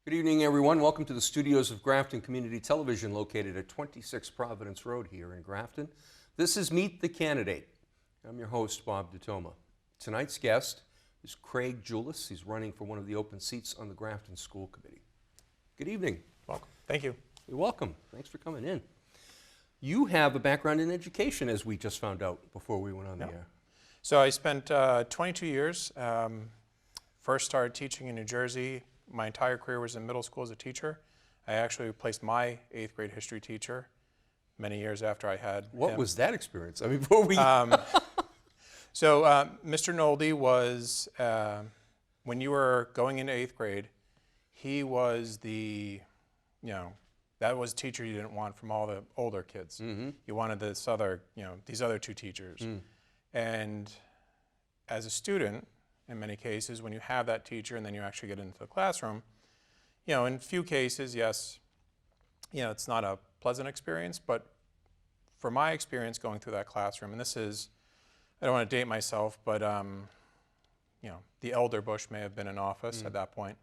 Good evening, everyone. Welcome to the studios of Grafton Community Television, located at 26 Providence Road here in Grafton. This is Meet the Candidate. I'm your host, Bob DeToma. Tonight's guest is Craig Juelis. He's running for one of the open seats on the Grafton School Committee. Good evening. Welcome. Thank you. You're welcome. Thanks for coming in. You have a background in education, as we just found out before we went on the air. So I spent 22 years. First started teaching in New Jersey. My entire career was in middle school as a teacher. I actually replaced my 8th grade history teacher many years after I had What him. was that experience? I mean, before we... So Mr. Nolde was, when you were going into 8th grade, he was the, that was a teacher you didn't want from all the older kids. Mm-hmm. You wanted this other, these other two teachers. Mm. And as a student, in many cases, when you have that teacher and then you actually get into the classroom, in few cases, yes, it's not a pleasant experience, but for my experience going through that classroom, and this is, I don't want to date myself, but, the elder Bush may have been in office at that point.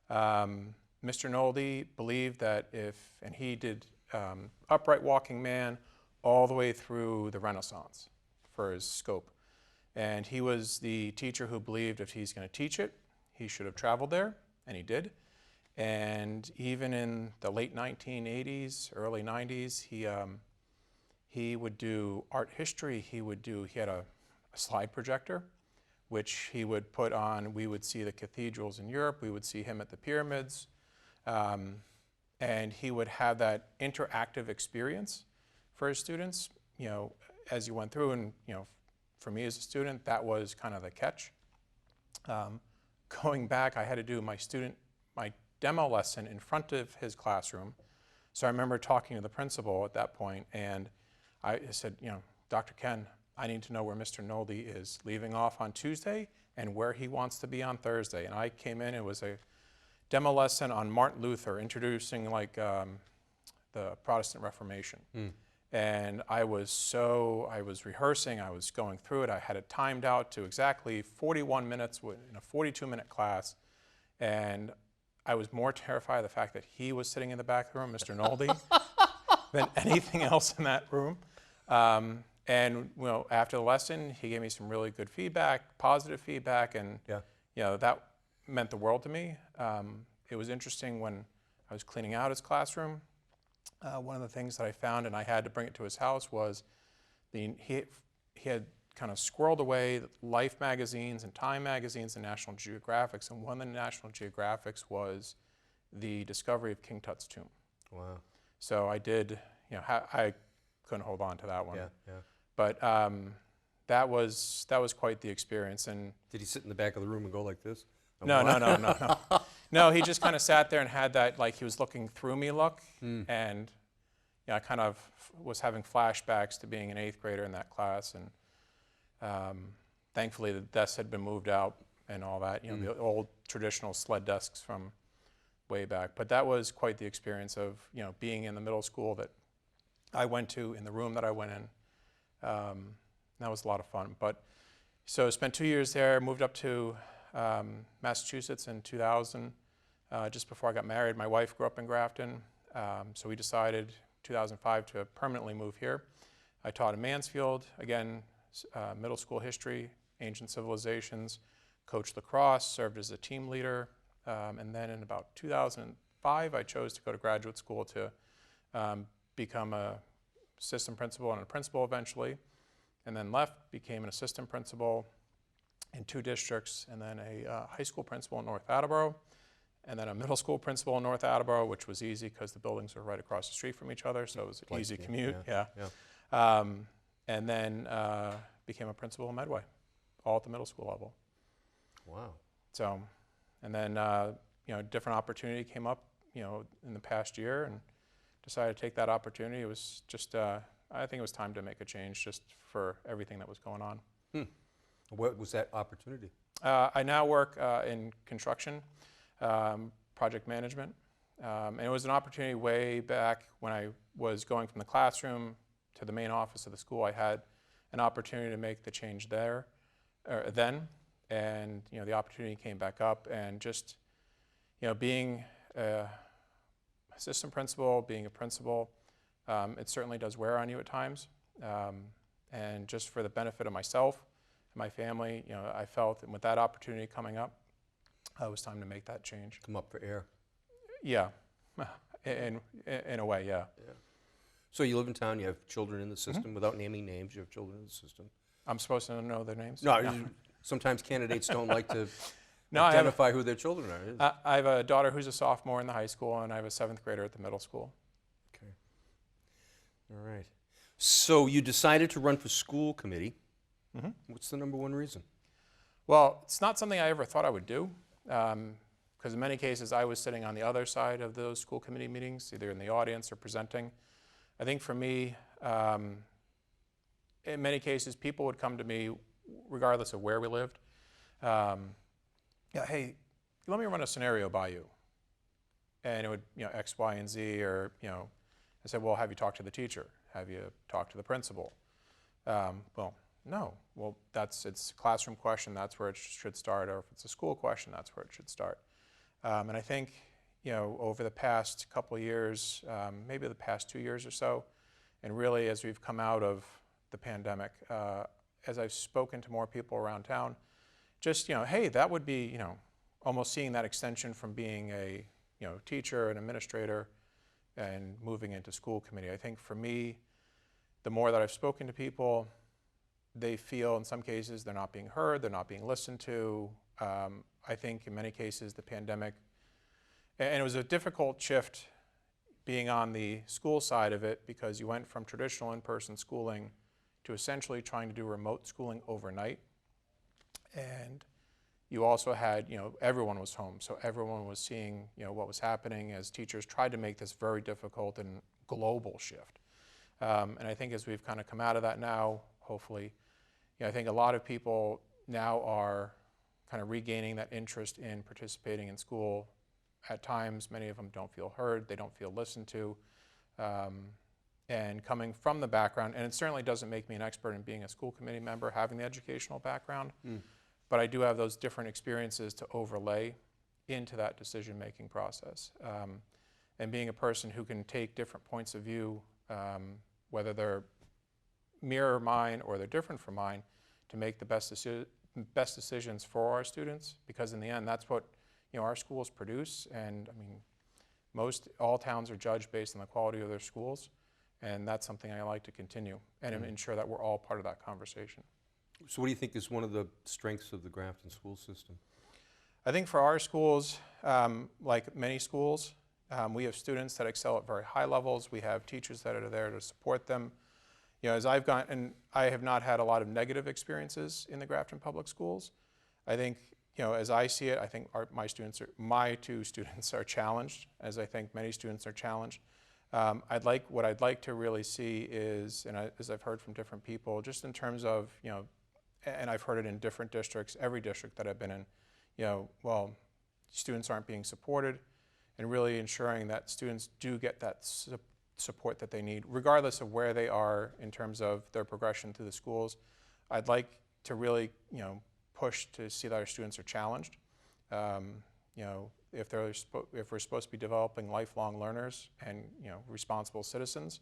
Mr. Nolde believed that and he did upright walking man all the way through the Renaissance for his scope. And he was the teacher who believed if he's going to teach it, he should have traveled there, and he did. And even in the late 1980s, early 90s, he would do art history. He had a slide projector, which he would put on. We would see the cathedrals in Europe. We would see him at the pyramids. And he would have that interactive experience for his students, as you went through. And, for me as a student, that was kind of the catch. Going back, I had to do my demo lesson in front of his classroom. So I remember talking to the principal at that point, and I said, Dr. Ken, I need to know where Mr. Nolde is leaving off on Tuesday and where he wants to be on Thursday. And I came in, it was a demo lesson on Martin Luther, introducing the Protestant Reformation. Mm. And I was rehearsing, I was going through it. I had it timed out to exactly 41 minutes in a 42-minute class. And I was more terrified of the fact that he was sitting in the back of the room, Mr. Nolde, than anything else in that room. And after the lesson, he gave me some really good feedback, positive feedback, and that meant the world to me. It was interesting when I was cleaning out his classroom. One of the things that I found, and I had to bring it to his house, was he had kind of squirreled away Life magazines and Time magazines and National Geographics, and one of the National Geographics was the discovery of King Tut's tomb. Wow. So I did, I couldn't hold on to that one. Yeah. But that was quite the experience. And did he sit in the back of the room and go like this? No. No, he just kind of sat there and had that, like he was looking through me look. And I kind of was having flashbacks to being an 8th grader in that class. And thankfully the desks had been moved out and all that, the old traditional sled desks from way back. But that was quite the experience of, being in the middle school that I went to, in the room that I went in. That was a lot of fun. But so I spent 2 years there, moved up to Massachusetts in 2000, just before I got married. My wife grew up in Grafton, so we decided 2005 to permanently move here. I taught in Mansfield, again, middle school history, ancient civilizations, coached lacrosse, served as a team leader, and then in about 2005 I chose to go to graduate school to become a assistant principal and a principal eventually, and then left, became an assistant principal in 2 districts, and then a high school principal in North Attleboro, and then a middle school principal in North Attleboro, which was easy because the buildings were right across the street from each other, so it was an easy commute. And then became a principal in Medway, all at the middle school level. Wow. So, and then a different opportunity came up, in the past year, and decided to take that opportunity. It was just, I think it was time to make a change just for everything that was going on. What was that opportunity? I now work in construction, project management. And it was an opportunity way back when I was going from the classroom to the main office of the school. I had an opportunity to make the change then, and the opportunity came back up, and just being a assistant principal, being a principal, it certainly does wear on you at times. And just for the benefit of myself and my family, I felt that with that opportunity coming up, it was time to make that change. Come up for air. Yeah, in a way, yeah. Yeah. So you live in town, you have children in the system. Without naming names, you have children in the system. I'm supposed to know their names? No, sometimes candidates don't like to No, identify who their children are. I have a daughter who's a sophomore in the high school, and I have a 7th grader at the middle school. Okay. All right. So you decided to run for school committee. What's the number one reason? Well, it's not something I ever thought I would do, because in many cases I was sitting on the other side of those school committee meetings, either in the audience or presenting. I think for me, in many cases, people would come to me regardless of where we lived. Yeah, hey, let me run a scenario by you. And it would, X, Y, and Z, or, I said, well, have you talked to the teacher? Have you talked to the principal? Well, no. Well, it's a classroom question, that's where it should start, or if it's a school question, that's where it should start. And I think, over the past couple of years, maybe the past 2 years or so, and really as we've come out of the pandemic, as I've spoken to more people around town, just, hey, that would be, almost seeing that extension from being a, teacher, an administrator, and moving into school committee. I think for me, the more that I've spoken to people, they feel in some cases they're not being heard, they're not being listened to. I think in many cases the pandemic, and it was a difficult shift being on the school side of it, because you went from traditional in-person schooling to essentially trying to do remote schooling overnight. And you also had, everyone was home, so everyone was seeing, what was happening as teachers tried to make this very difficult and global shift. And I think as we've kind of come out of that now, hopefully, I think a lot of people now are kind of regaining that interest in participating in school. At times, many of them don't feel heard, they don't feel listened to. And coming from the background, and it certainly doesn't make me an expert in being a school committee member, having the educational background, but I do have those different experiences to overlay into that decision-making process. And being a person who can take different points of view, whether they're mirror mine or they're different from mine, to make the best decisions for our students, because in the end, that's what our schools produce. And I mean, all towns are judged based on the quality of their schools, and that's something I like to continue and ensure that we're all part of that conversation. So what do you think is one of the strengths of the Grafton school system? I think for our schools, like many schools, we have students that excel at very high levels. We have teachers that are there to support them. As I've gone, and I have not had a lot of negative experiences in the Grafton Public Schools. I think, as I see it, I think my two students are challenged, as I think many students are challenged. What I'd like to really see is, and as I've heard from different people, just in terms of, and I've heard it in different districts, every district that I've been in, well, students aren't being supported, and really ensuring that students do get that support that they need, regardless of where they are in terms of their progression through the schools. I'd like to really, push to see that our students are challenged. If we're supposed to be developing lifelong learners and responsible citizens,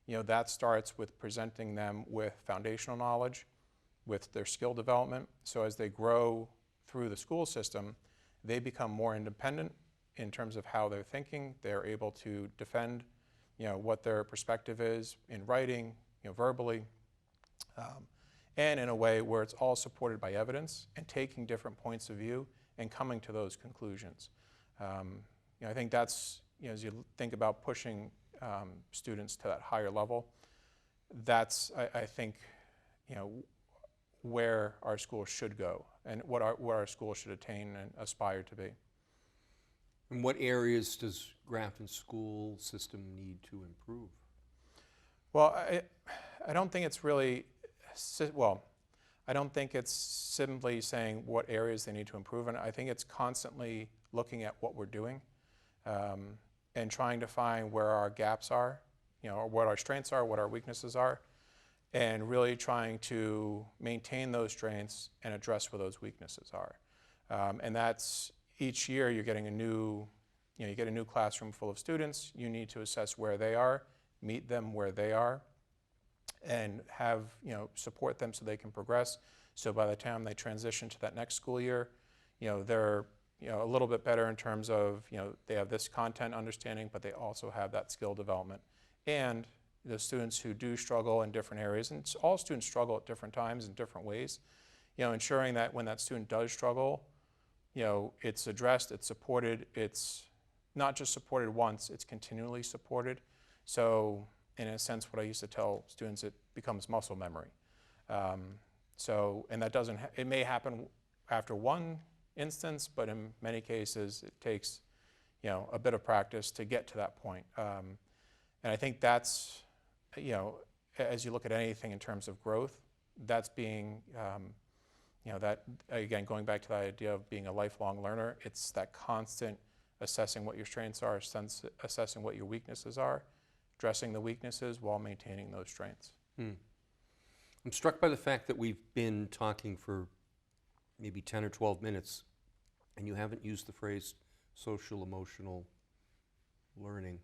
that starts with presenting them with foundational knowledge, with their skill development. So as they grow through the school system, they become more independent in terms of how they're thinking. They're able to defend, what their perspective is in writing, verbally, and in a way where it's all supported by evidence and taking different points of view and coming to those conclusions. I think that's, as you think about pushing students to that higher level, that's, I think, where our schools should go and what our schools should attain and aspire to be. In what areas does Grafton school system need to improve? Well, I don't think it's really, I don't think it's simply saying what areas they need to improve in. I think it's constantly looking at what we're doing and trying to find where our gaps are, or what our strengths are, what our weaknesses are, and really trying to maintain those strengths and address where those weaknesses are. And that's, each year you're getting a new you get a new classroom full of students, you need to assess where they are, meet them where they are, and have, support them so they can progress. So by the time they transition to that next school year, they're, a little bit better in terms of, they have this content understanding, but they also have that skill development. And the students who do struggle in different areas, and all students struggle at different times in different ways, ensuring that when that student does struggle, it's addressed, it's supported, it's not just supported once, it's continually supported. So in a sense, what I used to tell students, it becomes muscle memory. And that doesn't, it may happen after one instance, but in many cases, it takes, a bit of practice to get to that point. And I think that's, as you look at anything in terms of growth, that's being, that, again, going back to that idea of being a lifelong learner, it's that constant assessing what your strengths are, assessing what your weaknesses are, addressing the weaknesses while maintaining those strengths. I'm struck by the fact that we've been talking for maybe 10 or 12 minutes, and you haven't used the phrase social emotional learning.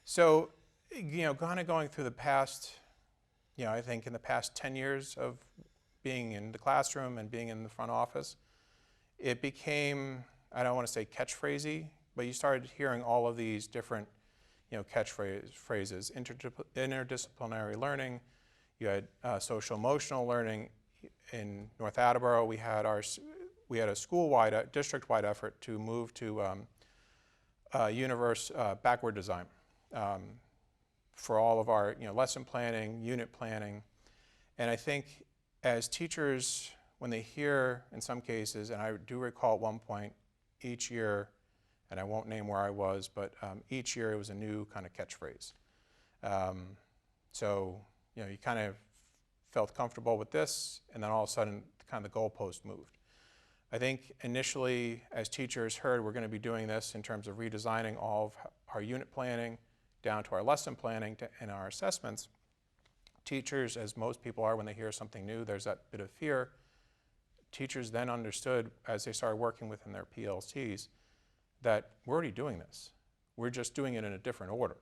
So, kind of going through the past, I think in the past 10 years of being in the classroom and being in the front office, it became, I don't want to say catchphrasey, but you started hearing all of these different, catchphrases, interdisciplinary learning. You had social emotional learning. In North Attleboro, we had a school-wide, district-wide effort to move to backward design for all of our lesson planning, unit planning. And I think as teachers, when they hear, in some cases, and I do recall at one point each year, and I won't name where I was, but each year it was a new kind of catchphrase. So you kind of felt comfortable with this, and then all of a sudden, kind of the goalpost moved. I think initially, as teachers heard we're going to be doing this in terms of redesigning all of our unit planning down to our lesson planning and our assessments, teachers, as most people are when they hear something new, there's that bit of fear. Teachers then understood, as they started working within their PLCs, that we're already doing this. We're just doing it in a different order.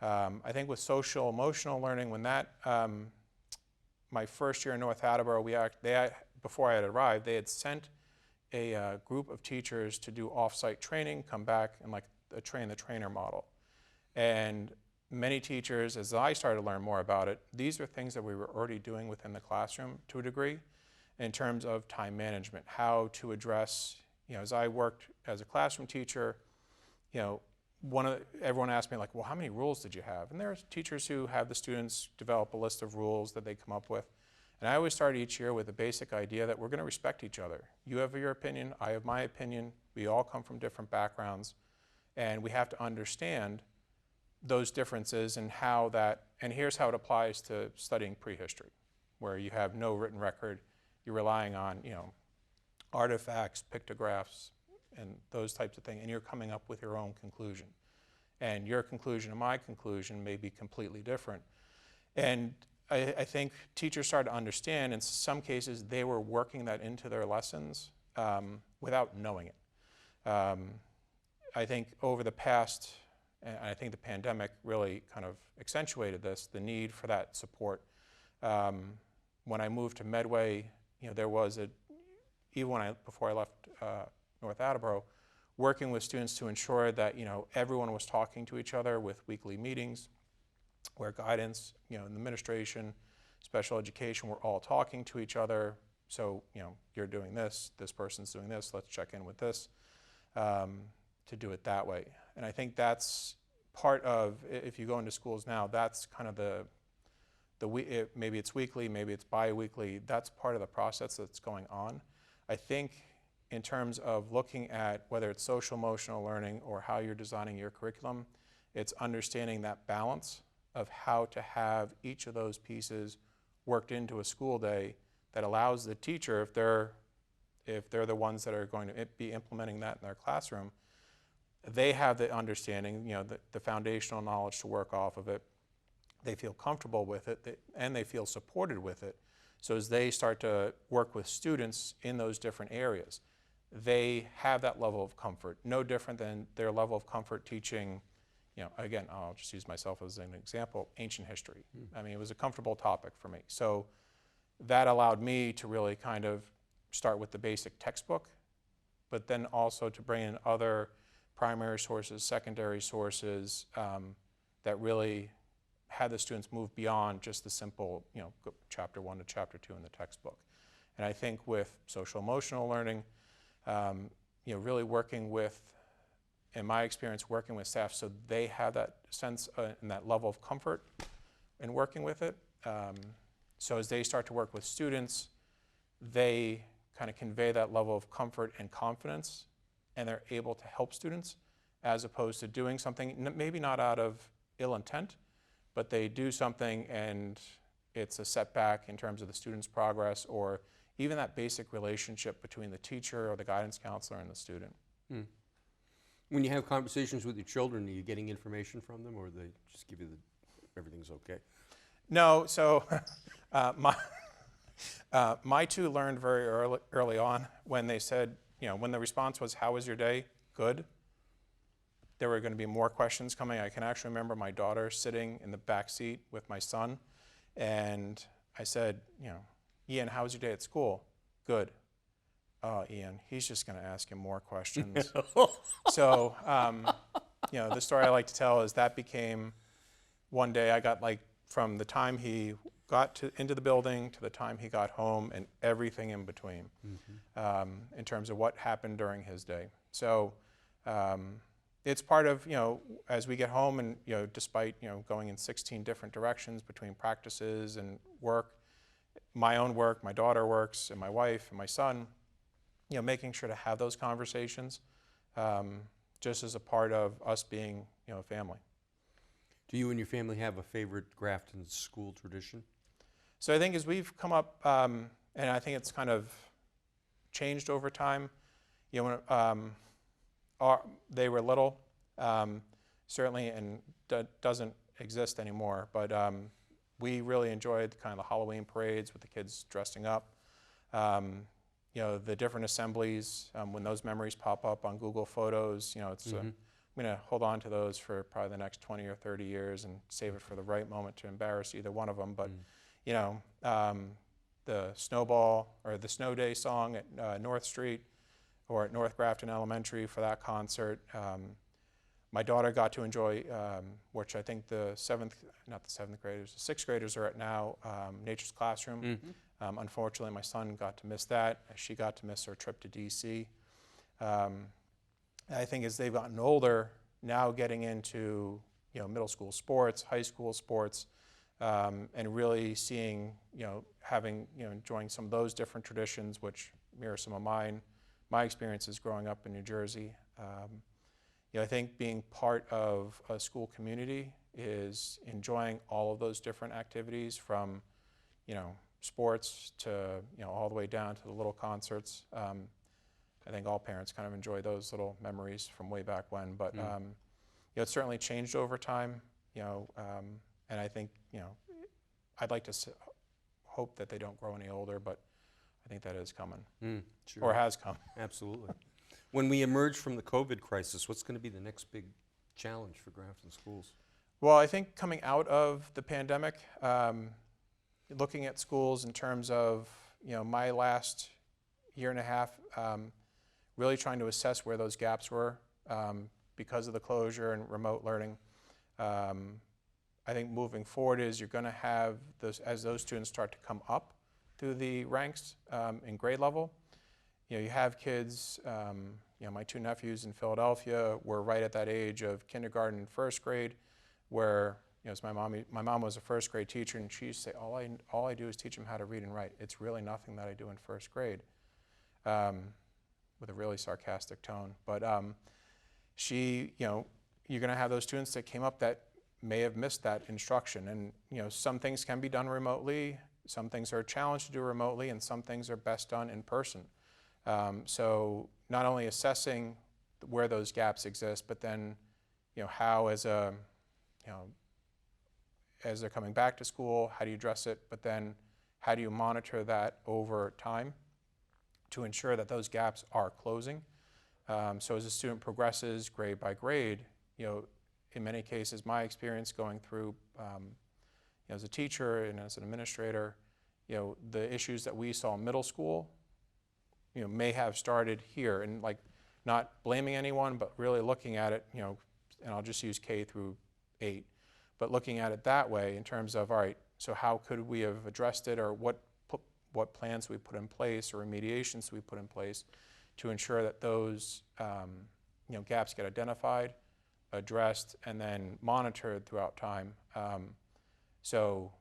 I think with social emotional learning, when that, my first year in North Attleboro, before I had arrived, they had sent a group of teachers to do off-site training, come back and like a train-the-trainer model. And many teachers, as I started to learn more about it, these are things that we were already doing within the classroom to a degree in terms of time management, how to address, as I worked as a classroom teacher, everyone asked me like, well, how many rules did you have? And there's teachers who have the students develop a list of rules that they come up with. And I always start each year with the basic idea that we're going to respect each other. You have your opinion, I have my opinion, we all come from different backgrounds, and we have to understand those differences and how that, and here's how it applies to studying prehistory, where you have no written record, you're relying on, artifacts, pictographs, and those types of things, and you're coming up with your own conclusion. And your conclusion and my conclusion may be completely different. And I think teachers started to understand, in some cases, they were working that into their lessons without knowing it. I think over the past, and I think the pandemic really kind of accentuated this, the need for that support. When I moved to Medway, there was before I left North Attleboro, working with students to ensure that everyone was talking to each other with weekly meetings, where guidance, administration, special education, we're all talking to each other. So you're doing this person's doing this. Let's check in with this to do it that way. And I think that's part of, if you go into schools now, that's kind of maybe it's weekly, maybe it's bi-weekly. That's part of the process that's going on. I think in terms of looking at whether it's social emotional learning or how you're designing your curriculum, it's understanding that balance of how to have each of those pieces worked into a school day that allows the teacher, if they're the ones that are going to be implementing that in their classroom, they have the understanding, the foundational knowledge to work off of it. They feel comfortable with it, and they feel supported with it. So as they start to work with students in those different areas, they have that level of comfort, no different than their level of comfort teaching, again, I'll just use myself as an example, ancient history. I mean, it was a comfortable topic for me. So that allowed me to really kind of start with the basic textbook, but then also to bring in other primary sources, secondary sources that really had the students move beyond just the simple, chapter 1 to chapter 2 in the textbook. And I think with social emotional learning, really working with, in my experience, working with staff so they have that sense and that level of comfort in working with it. So as they start to work with students, they kind of convey that level of comfort and confidence, and they're able to help students as opposed to doing something, maybe not out of ill intent, but they do something and it's a setback in terms of the student's progress or even that basic relationship between the teacher or the guidance counselor and the student. When you have conversations with your children, are you getting information from them, or they just give you everything's okay? No, so my two learned very early on when they said, when the response was, "How was your day?" "Good." There were going to be more questions coming. I can actually remember my daughter sitting in the back seat with my son, and I said, "Ian, how was your day at school?" "Good." "Oh, Ian, he's just going to ask him more questions." So, the story I like to tell is that became, one day I got from the time he got into the building to the time he got home and everything in between, in terms of what happened during his day. So it's part of, as we get home and, despite, going in 16 different directions between practices and work, my own work, my daughter works, and my wife and my son, making sure to have those conversations just as a part of us being, a family. Do you and your family have a favorite Grafton school tradition? So I think as we've come up, and I think it's kind of changed over time, when they were little, certainly, and doesn't exist anymore, but we really enjoyed kind of the Halloween parades with the kids dressing up. The different assemblies, when those memories pop up on Google Photos, it's I'm going to hold on to those for probably the next 20 or 30 years and save it for the right moment to embarrass either one of them. But, the snowball or the snow day song at North Street or at North Grafton Elementary for that concert. My daughter got to enjoy, which I think the sixth graders are at now, Nature's Classroom. Unfortunately, my son got to miss that. She got to miss her trip to DC. I think as they've gotten older, now getting into middle school sports, high school sports, and really seeing enjoying some of those different traditions, which mirror some of my experiences growing up in New Jersey. I think being part of a school community is enjoying all of those different activities, from sports to all the way down to the little concerts. I think all parents kind of enjoy those little memories from way back when, but it's certainly changed over time, and I think I'd like to hope that they don't grow any older, but I think that is coming, Sure. or has come. Absolutely. When we emerge from the COVID crisis, what's going to be the next big challenge for Grafton schools? Well, I think coming out of the pandemic, looking at schools in terms of my last year and a half, really trying to assess where those gaps were because of the closure and remote learning. I think moving forward is you're going to have those, as those students start to come up through the ranks in grade level. You have kids, my two nephews in Philadelphia were right at that age of kindergarten and first grade, where as my mom was a first grade teacher, and she used to say, all I do is teach them how to read and write. It's really nothing that I do in first grade. With a really sarcastic tone, but you're going to have those students that came up that may have missed that instruction, and some things can be done remotely, some things are a challenge to do remotely, and some things are best done in person. So not only assessing where those gaps exist, but then how as they're coming back to school, how do you address it, but then how do you monitor that over time to ensure that those gaps are closing. So as a student progresses grade by grade, in many cases, my experience going through as a teacher and as an administrator, the issues that we saw in middle school, may have started here, and like not blaming anyone, but really looking at it, and I'll just use K through 8, but looking at it that way in terms of, all right, so how could we have addressed it, or what plans we put in place or remediations we put in place to ensure that those gaps get identified, addressed, and then monitored throughout time, so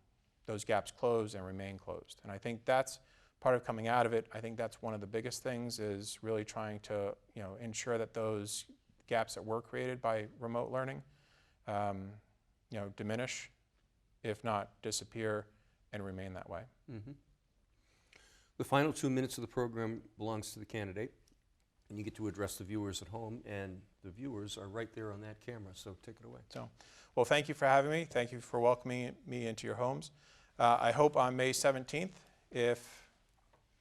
those gaps close and remain closed. And I think that's part of coming out of it. I think that's one of the biggest things, is really trying to ensure that those gaps that were created by remote learning diminish, if not disappear, and remain that way. Mm-hmm. The final 2 minutes of the program belongs to the candidate, and you get to address the viewers at home, and the viewers are right there on that camera, so take it away. So, well, thank you for having me. Thank you for welcoming me into your homes. I hope on May 17th, if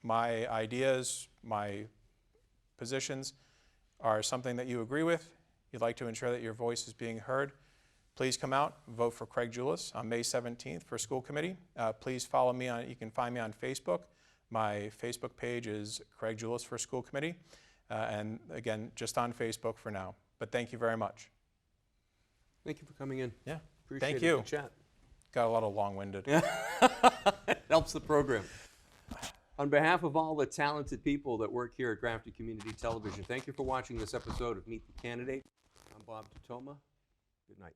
my ideas, my positions are something that you agree with, you'd like to ensure that your voice is being heard, please come out, vote for Craig Juelis on May 17th for school committee. Please follow me you can find me on Facebook. My Facebook page is Craig Juelis for school committee. And again, just on Facebook for now. But thank you very much. Thank you for coming in. Yeah, Appreciate thank it. you. Good chat. Got a lot of long-winded. Yeah. It helps the program. On behalf of all the talented people that work here at Grafton Community Television, thank you for watching this episode of Meet the Candidate. I'm Bob Totoma. Good night.